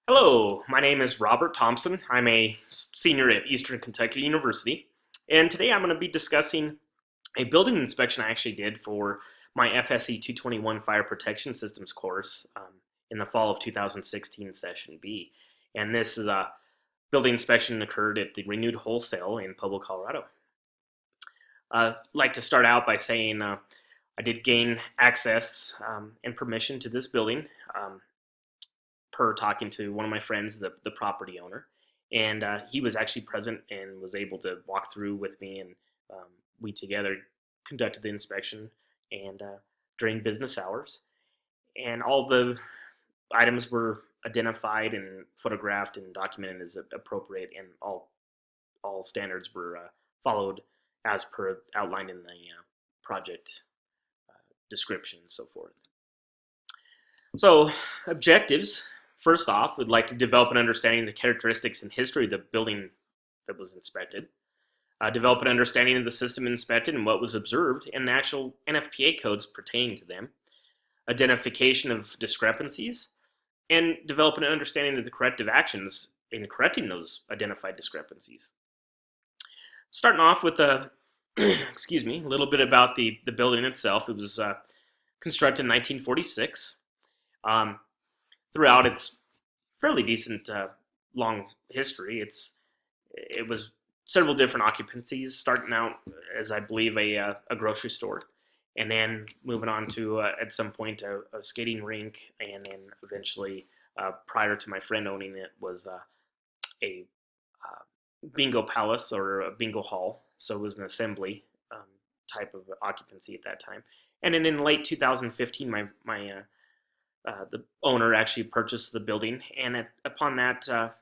Hello, my name is Robert Thompson. I'm a senior at Eastern Kentucky University, and today I'm going to be discussing a building inspection I actually did for my FSE221 Fire Protection Systems course in the fall of 2016 Session B. And this is a building inspection occurred at the Renewed Wholesale in Pueblo, Colorado. I'd like to start out by saying I did gain access and permission to this building. Per talking to one of my friends, the property owner, and he was actually present and was able to walk through with me, and we together conducted the inspection and during business hours, and all the items were identified and photographed and documented as appropriate, and all standards were followed as per outlined in the project description and so forth. So objectives. First off, we'd like to develop an understanding of the characteristics and history of the building that was inspected. Develop an understanding of the system inspected and what was observed and the actual NFPA codes pertaining to them. Identification of discrepancies. And develop an understanding of the corrective actions in correcting those identified discrepancies. Starting off with a little bit about the building itself. It was constructed in 1946. Throughout its fairly decent long history, it was several different occupancies, starting out as I believe a grocery store, and then moving on to at some point a skating rink, and then eventually, prior to my friend owning it, was a bingo palace or a bingo hall. So it was an assembly type of occupancy at that time. And then in late 2015, the owner actually purchased the building, and upon that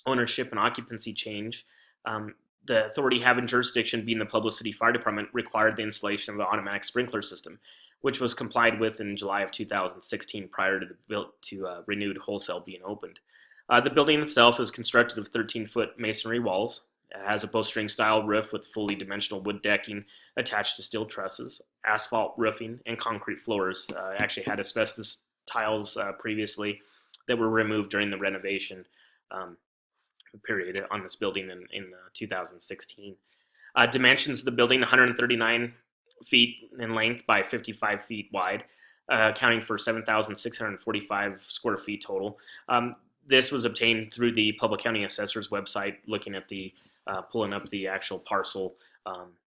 ownership and occupancy change, the authority having jurisdiction, being the Pueblo City Fire Department, required the installation of an automatic sprinkler system, which was complied with in July of 2016 prior to the Renewed Wholesale being opened. The building itself is constructed of 13-foot masonry walls. It has a bowstring-style roof with fully dimensional wood decking attached to steel trusses, asphalt roofing, and concrete floors. Actually had asbestos tiles previously that were removed during the renovation period on this building in 2016. Dimensions of the building: 139 feet in length by 55 feet wide, accounting for 7,645 square feet total. This was obtained through the Public County Assessor's website, looking at pulling up the actual parcel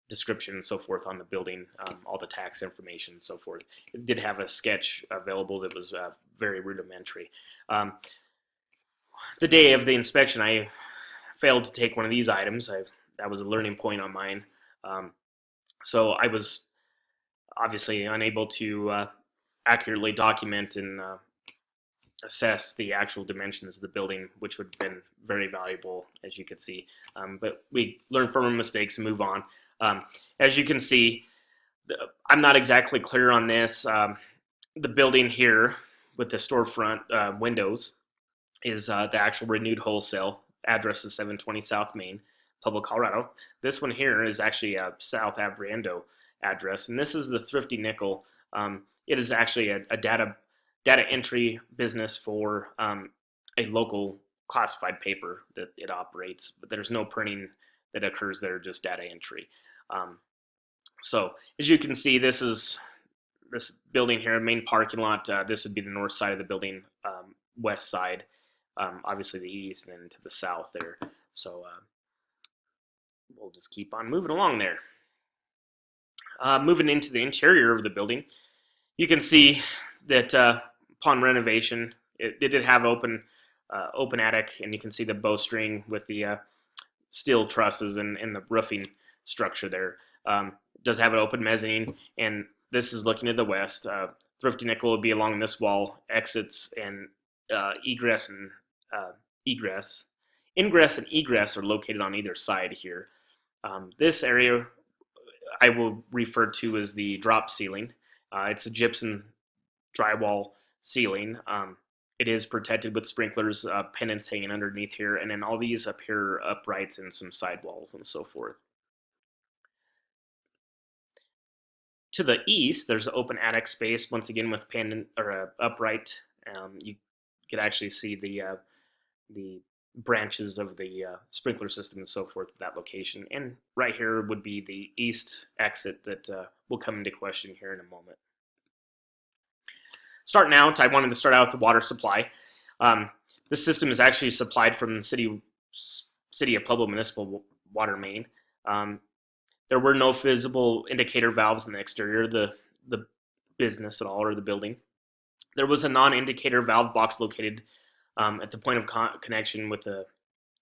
description and so forth on the building, all the tax information and so forth. It did have a sketch available that was very rudimentary. The day of the inspection, I failed to take one of these items. That was a learning point on mine. So I was obviously unable to accurately document and assess the actual dimensions of the building, which would have been very valuable, as you could see. But we learn from our mistakes and move on. As you can see, I'm not exactly clear on this. The building here with the storefront windows is the actual Renewed Wholesale. Address is 720 South Main, Pueblo, Colorado. This one here is actually a South Abriendo address, and this is the Thrifty Nickel. It is actually a data entry business for a local classified paper that it operates, but there's no printing that occurs there, just data entry. So as you can see, this building here, main parking lot. This would be the north side of the building, west side, obviously the east, and then to the south there. So we'll just keep on moving along there. Moving into the interior of the building, you can see that upon renovation, it did have open attic, and you can see the bowstring with the steel trusses and the roofing structure there. It does have an open mezzanine, and this is looking to the west. Thrifty Nickel would be along this wall. Exits and ingress and egress are located on either side here. This area I will refer to as the drop ceiling. It's a gypsum drywall ceiling. It is protected with sprinklers, pennants hanging underneath here, and then all these up here are uprights and some sidewalls and so forth. To the east, there's an open attic space, once again with pendant or upright. You could actually see the the branches of the sprinkler system and so forth at that location. And right here would be the east exit that will come into question here in a moment. Starting out, I wanted to start out with the water supply. This system is actually supplied from the City of Pueblo Municipal Water Main. There were no visible indicator valves in the exterior of the business at all, or the building. There was a non-indicator valve box located at the point of connection with the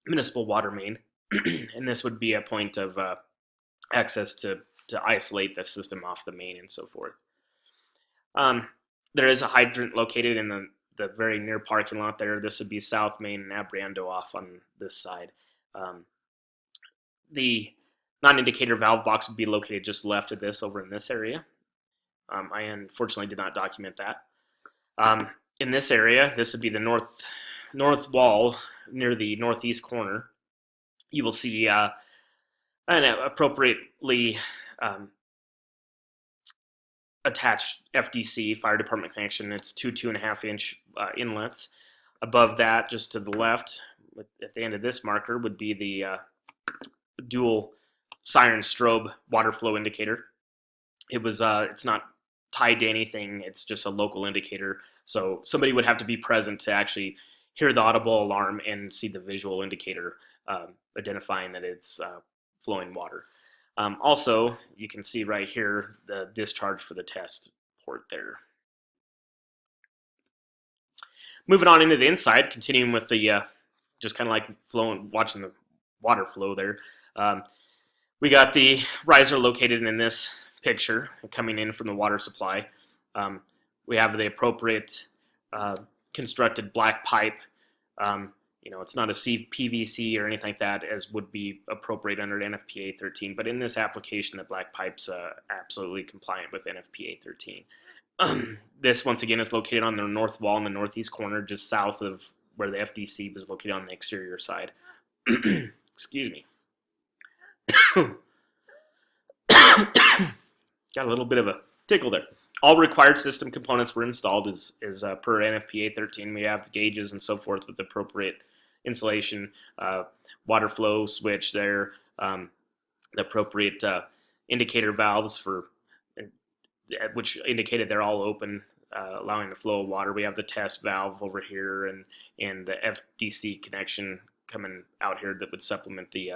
municipal water main, and this would be a point of access to isolate the system off the main and so forth. There is a hydrant located in the very near parking lot there. This would be South Main and Abriendo off on this side. The non-indicator valve box would be located just left of this over in this area. I unfortunately did not document that. In this area, this would be the north wall near the northeast corner. You will see an appropriately attached FDC, fire department connection. It's 2.5 inch inlets. Above that, just to the left, at the end of this marker, would be the dual siren strobe water flow indicator. It's not tied to anything. It's just a local indicator. So somebody would have to be present to actually hear the audible alarm and see the visual indicator identifying that it's flowing water. Also, you can see right here the discharge for the test port there. Moving on into the inside, continuing with the just kind of like watching the water flow there. We got the riser located in this picture coming in from the water supply. We have the appropriate constructed black pipe. It's not a PVC or anything like that, as would be appropriate under NFPA 13. But in this application, the black pipe's absolutely compliant with NFPA 13. This, once again, is located on the north wall in the northeast corner, just south of where the FDC was located on the exterior side. Excuse me. Got a little bit of a tickle there. All required system components were installed as per NFPA 13. We have the gauges and so forth with appropriate insulation, water flow switch there, the appropriate indicator valves for which indicated they're all open, allowing the flow of water. We have the test valve over here and the FDC connection coming out here that would supplement the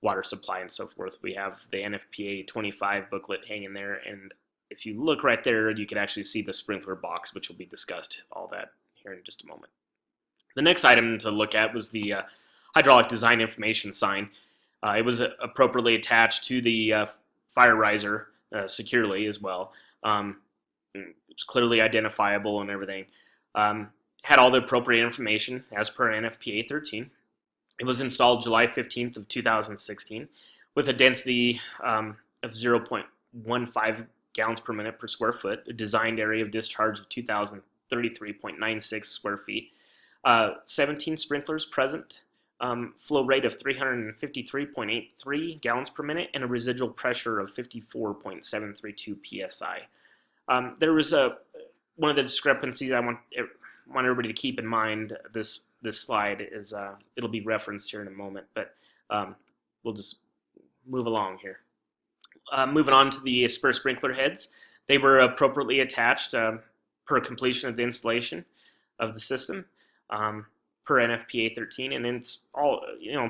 water supply and so forth. We have the NFPA 25 booklet hanging there, and if you look right there, you can actually see the sprinkler box, which will be discussed, all that here in just a moment. The next item to look at was the hydraulic design information sign. It was appropriately attached to the fire riser securely as well. It's clearly identifiable and everything. Had all the appropriate information as per NFPA 13. It was installed July 15th of 2016 with a density of 0.15 gallons per minute per square foot, a designed area of discharge of 2,033.96 square feet, 17 sprinklers present, flow rate of 353.83 gallons per minute, and a residual pressure of 54.732 psi. There was one of the discrepancies I want everybody to keep in mind. This slide is it'll be referenced here in a moment, but we'll just move along here. Moving on to the spur sprinkler heads, they were appropriately attached per completion of the installation of the system per NFPA 13, and it's all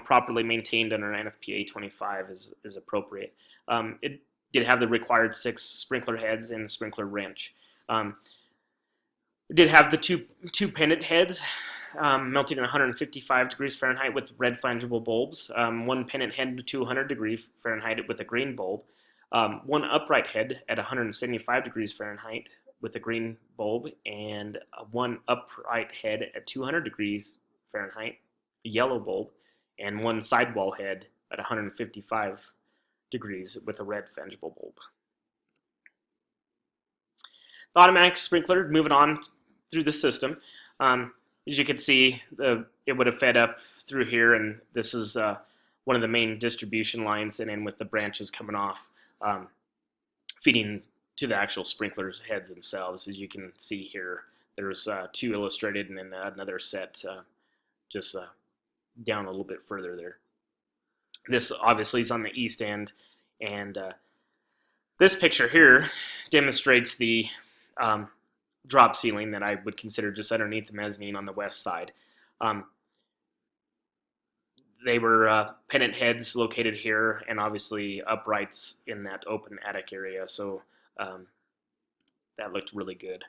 properly maintained under NFPA 25 is appropriate. It did have the required 6 sprinkler heads and sprinkler wrench. It did have the two pennant heads melting at 155 degrees Fahrenheit with red flangeable bulbs, one pennant head to 200 degrees Fahrenheit with a green bulb, one upright head at 175 degrees Fahrenheit with a green bulb, and one upright head at 200 degrees Fahrenheit, a yellow bulb, and one sidewall head at 155 degrees with a red flangeable bulb. The automatic sprinkler, moving on through the system, as you can see, it would have fed up through here, and this is one of the main distribution lines, and then with the branches coming off, feeding to the actual sprinklers heads themselves. As you can see here, there's 2 illustrated and then another set just down a little bit further there. This obviously is on the east end, and this picture here demonstrates the drop ceiling that I would consider just underneath the mezzanine on the west side. They were pennant heads located here, and obviously uprights in that open attic area, so that looked really good.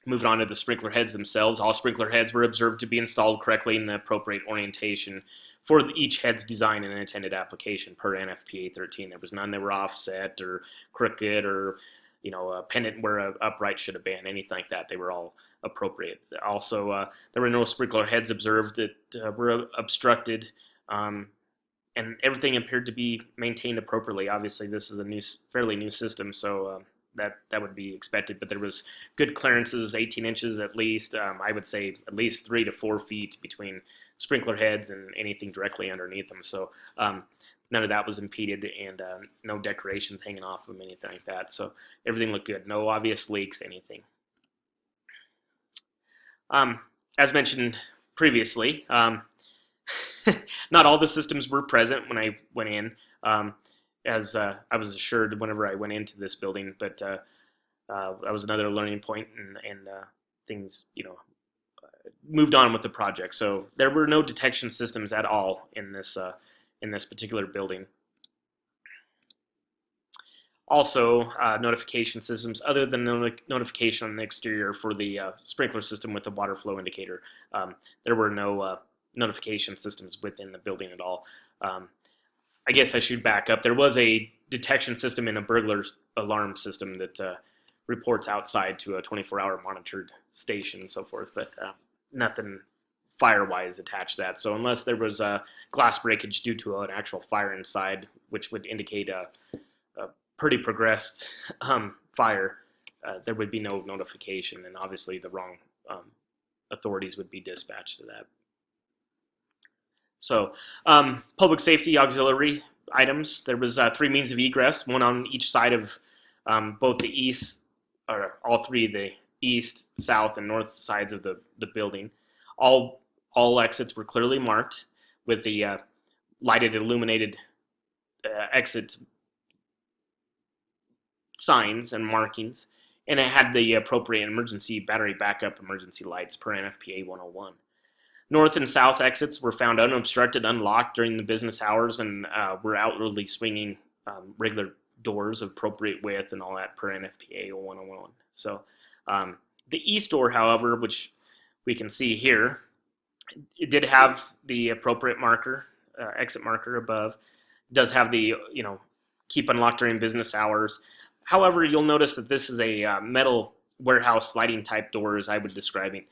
Moving on to the sprinkler heads themselves, all sprinkler heads were observed to be installed correctly in the appropriate orientation for each head's design and intended application per NFPA 13. There was none that were offset or crooked or a pennant where an upright should have been, anything like that. They were all appropriate. Also, there were no sprinkler heads observed that were obstructed, and everything appeared to be maintained appropriately. Obviously, this is a fairly new system, so that would be expected. But there was good clearances, 18 inches at least. I would say at least 3 to 4 feet between sprinkler heads and anything directly underneath them. So none of that was impeded, and no decorations hanging off them, anything like that. So everything looked good. No obvious leaks, anything. As mentioned previously, not all the systems were present when I went in, as I was assured whenever I went into this building, but that was another learning point, and things, moved on with the project. So there were no detection systems at all in this particular building. Also, notification systems other than notification on the exterior for the sprinkler system with the water flow indicator. There were no notification systems within the building at all. I guess I should back up. There was a detection system in a burglar alarm system that reports outside to a 24-hour monitored station and so forth, but nothing fire-wise attached to that. So unless there was a glass breakage due to an actual fire inside, which would indicate a pretty progressed fire, there would be no notification, and obviously the wrong authorities would be dispatched to that. So, public safety auxiliary items. There was 3 means of egress, one on each side of both the east, or all 3 of the east, south, and north sides of the building. All exits were clearly marked with the lighted, illuminated exit signs and markings, and it had the appropriate emergency battery backup emergency lights per NFPA 101. North and south exits were found unobstructed, unlocked during the business hours, and were outwardly swinging regular doors of appropriate width and all that per NFPA 101. So the east door, however, which we can see here, it did have the appropriate marker, exit marker above. It does have the, keep unlocked during business hours. However, you'll notice that this is a metal warehouse sliding type door, as I would describe it.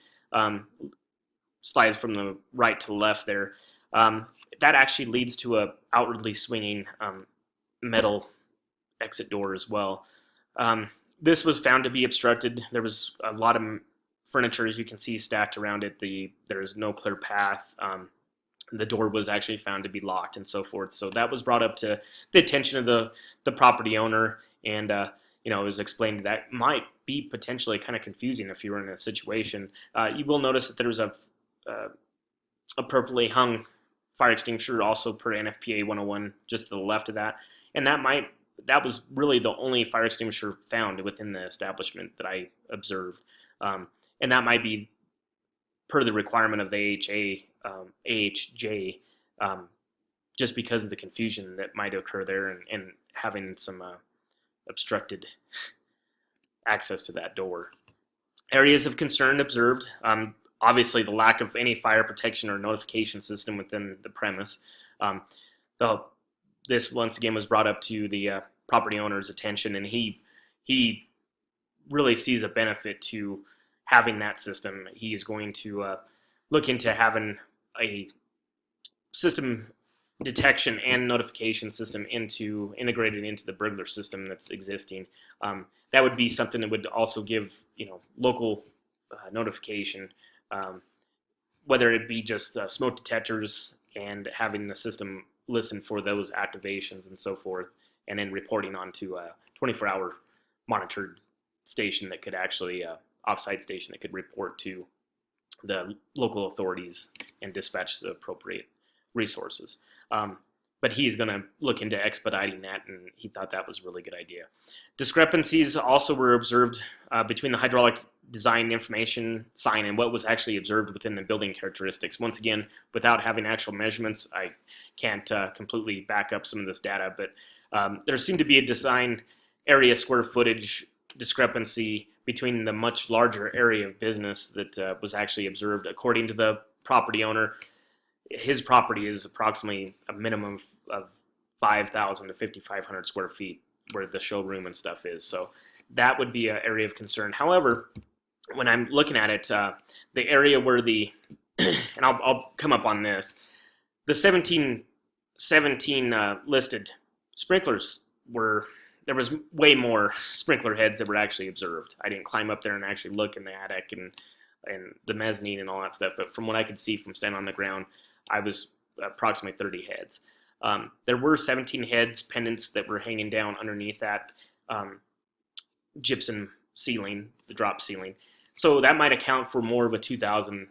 Slides from the right to the left there. That actually leads to a outwardly swinging metal exit door as well. This was found to be obstructed. There was a lot of furniture, as you can see, stacked around it. There is no clear path. The door was actually found to be locked and so forth. So that was brought up to the attention of the property owner, and it was explained that might be potentially kind of confusing if you were in a situation. You will notice that there was a appropriately hung fire extinguisher also per NFPA 101 just to the left of that, and that was really the only fire extinguisher found within the establishment that I observed, and that might be per the requirement of the AHJ, just because of the confusion that might occur there and having some obstructed access to that door. Areas of concern observed. Obviously, the lack of any fire protection or notification system within the premise. This once again was brought up to the property owner's attention, and he really sees a benefit to having that system. He is going to look into having a system detection and notification system integrated into the burglar system that's existing. That would be something that would also give local notification. Whether it be just smoke detectors and having the system listen for those activations and so forth, and then reporting onto a 24-hour monitored station that could actually, off-site station that could report to the local authorities and dispatch the appropriate resources. But he's going to look into expediting that, and he thought that was a really good idea. Discrepancies also were observed between the hydraulic design information sign and what was actually observed within the building characteristics. Once again, without having actual measurements, I can't completely back up some of this data, but there seemed to be a design area square footage discrepancy between the much larger area of business that was actually observed. According to the property owner, his property is approximately a minimum of 5,000 to 5,500 square feet where the showroom and stuff is. So that would be an area of concern. However, when I'm looking at it, the area where the, and I'll come up on this, the 17 listed sprinklers there was way more sprinkler heads that were actually observed. I didn't climb up there and actually look in the attic and the mezzanine and all that stuff, but from what I could see from standing on the ground, I was approximately 30 heads. There were 17 heads, pendants that were hanging down underneath that gypsum ceiling, the drop ceiling. So that might account for more of a 2,000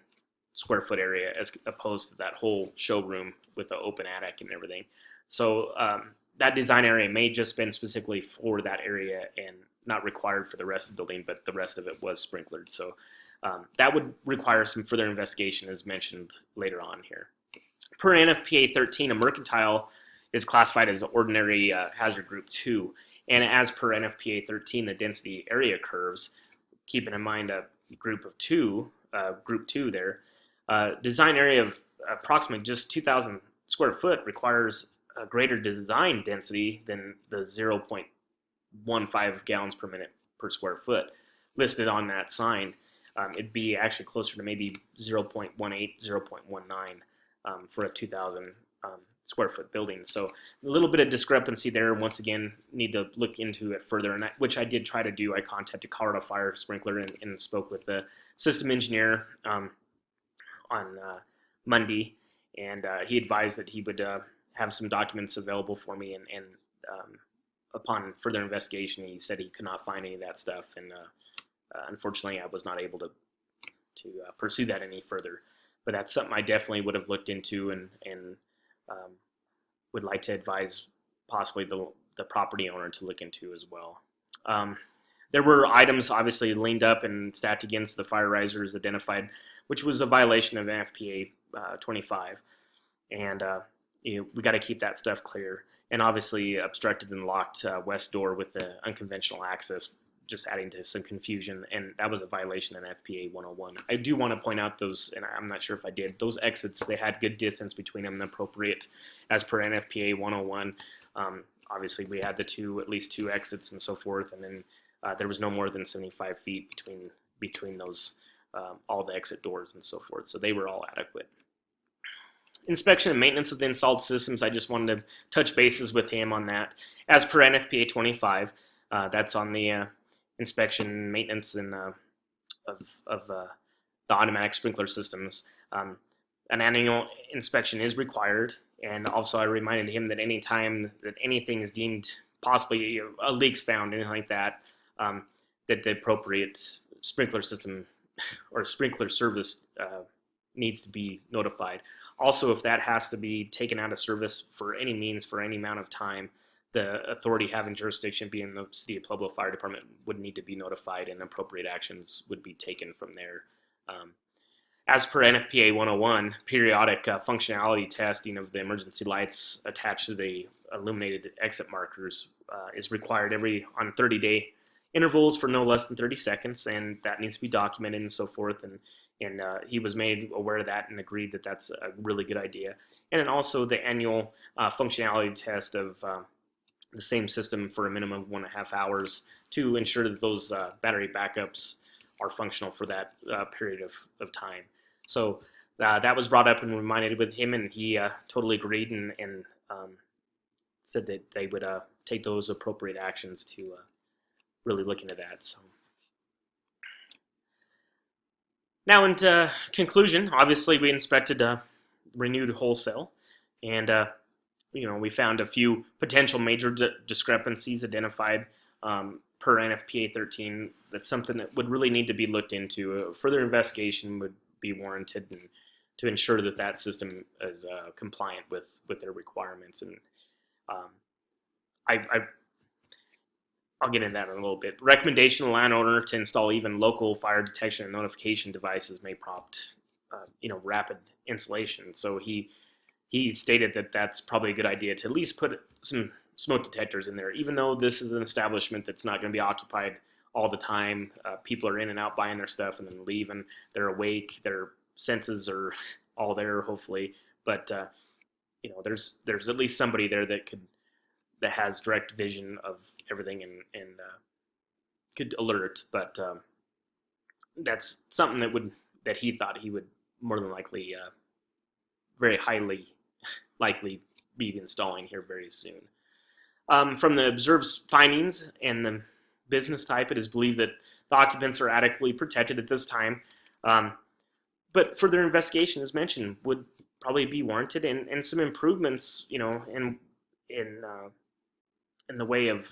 square foot area as opposed to that whole showroom with the open attic and everything. So that design area may just been specifically for that area and not required for the rest of the building, but the rest of it was sprinklered. So that would require some further investigation as mentioned later on here. Per NFPA 13, a mercantile is classified as ordinary hazard group 2. And as per NFPA 13, the density area curves, keeping in mind a group 2 there, design area of approximately just 2,000 square foot requires a greater design density than the 0.15 gallons per minute per square foot listed on that sign. It'd be actually closer to maybe 0.18, 0.19 for a 2,000 square foot building. So a little bit of discrepancy there. Once again, need to look into it further, and which I did try to do. I contacted Colorado Fire Sprinkler and spoke with the system engineer on Monday, and he advised that he would have some documents available for me, and upon further investigation, he said he could not find any of that stuff, and unfortunately, I was not able to pursue that any further. But that's something I definitely would have looked into and would like to advise possibly the property owner to look into as well. There were items obviously leaned up and stacked against the fire risers identified, which was a violation of NFPA 25. And we got to keep that stuff clear. And obviously obstructed and locked west door with the unconventional access, just adding to some confusion, and that was a violation in FPA 101. I do want to point out those, and I'm not sure if I did, those exits, they had good distance between them and appropriate as per NFPA 101. Obviously, we had at least two exits and so forth, and then there was no more than 75 feet between those, all the exit doors and so forth, so they were all adequate. Inspection and maintenance of the installed systems, I just wanted to touch bases with him on that. As per NFPA 25, that's on the inspection, maintenance, and of the automatic sprinkler systems. An annual inspection is required, and also I reminded him that any time that anything is deemed possibly a leak's found, anything like that, that the appropriate sprinkler system or sprinkler service needs to be notified. Also, if that has to be taken out of service for any means for any amount of time, the authority having jurisdiction, being the City of Pueblo Fire Department, would need to be notified and appropriate actions would be taken from there. As per NFPA 101, periodic functionality testing of the emergency lights attached to the illuminated exit markers is required on 30-day intervals for no less than 30 seconds, and that needs to be documented and so forth. And he was made aware of that and agreed that that's a really good idea. And then also the annual functionality test of the same system for a minimum of 1.5 hours to ensure that those battery backups are functional for that period of time. So that was brought up and reminded with him, and he totally agreed and said that they would take those appropriate actions to really look into that. So now, into conclusion, obviously we inspected renewed wholesale, and we found a few potential major discrepancies identified per NFPA 13. That's something that would really need to be looked into. Further investigation would be warranted, and ensure that that system is compliant with their requirements. And um, I I'll get into that in a little bit. Recommendation of the landowner to install even local fire detection and notification devices may prompt, rapid installation. So he stated that that's probably a good idea to at least put some smoke detectors in there, even though this is an establishment that's not going to be occupied all the time. People are in and out buying their stuff and then leaving. They're awake. Their senses are all there, hopefully. But there's at least somebody there that has direct vision of everything and could alert. But that's something that he thought he would more than likely, very highly likely, be installing here very soon. From the observed findings and the business type, it is believed that the occupants are adequately protected at this time. But further investigation, as mentioned, would probably be warranted, and some improvements, in the way of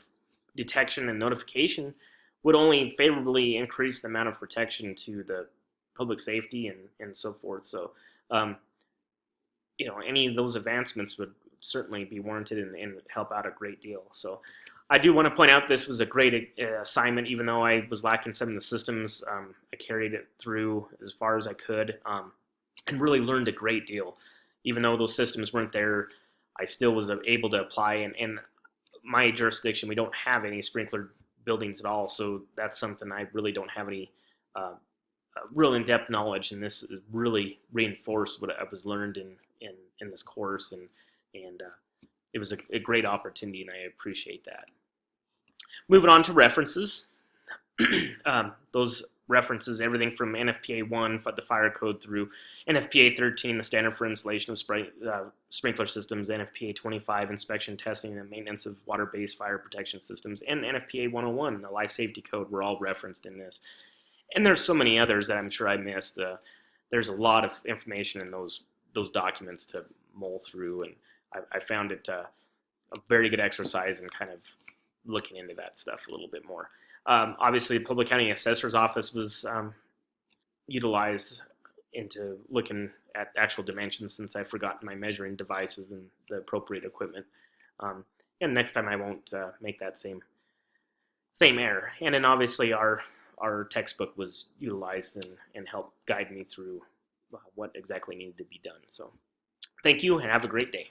detection and notification would only favorably increase the amount of protection to the public safety and so forth. So, any of those advancements would certainly be warranted and help out a great deal. So I do want to point out this was a great assignment, even though I was lacking some of the systems. I carried it through as far as I could, and really learned a great deal. Even though those systems weren't there, I still was able to apply. And my jurisdiction, we don't have any sprinkler buildings at all, so that's something I really don't have any real in-depth knowledge. And this really reinforced what I was learned in this course, and it was a great opportunity, and I appreciate that. Moving on to references. Those references, everything from NFPA 1, the fire code, through NFPA 13, the standard for installation of sprinkler systems, NFPA 25, inspection, testing, and maintenance of water-based fire protection systems, and NFPA 101, the life safety code, were all referenced in this. And there's so many others that I'm sure I missed. There's a lot of information in those documents to mull through, and I found it a very good exercise in kind of looking into that stuff a little bit more. Obviously, the Public County Assessor's Office was utilized into looking at actual dimensions, since I've forgotten my measuring devices and the appropriate equipment. And next time I won't make that same error. And then obviously our textbook was utilized and helped guide me through what exactly needed to be done. So thank you, and have a great day.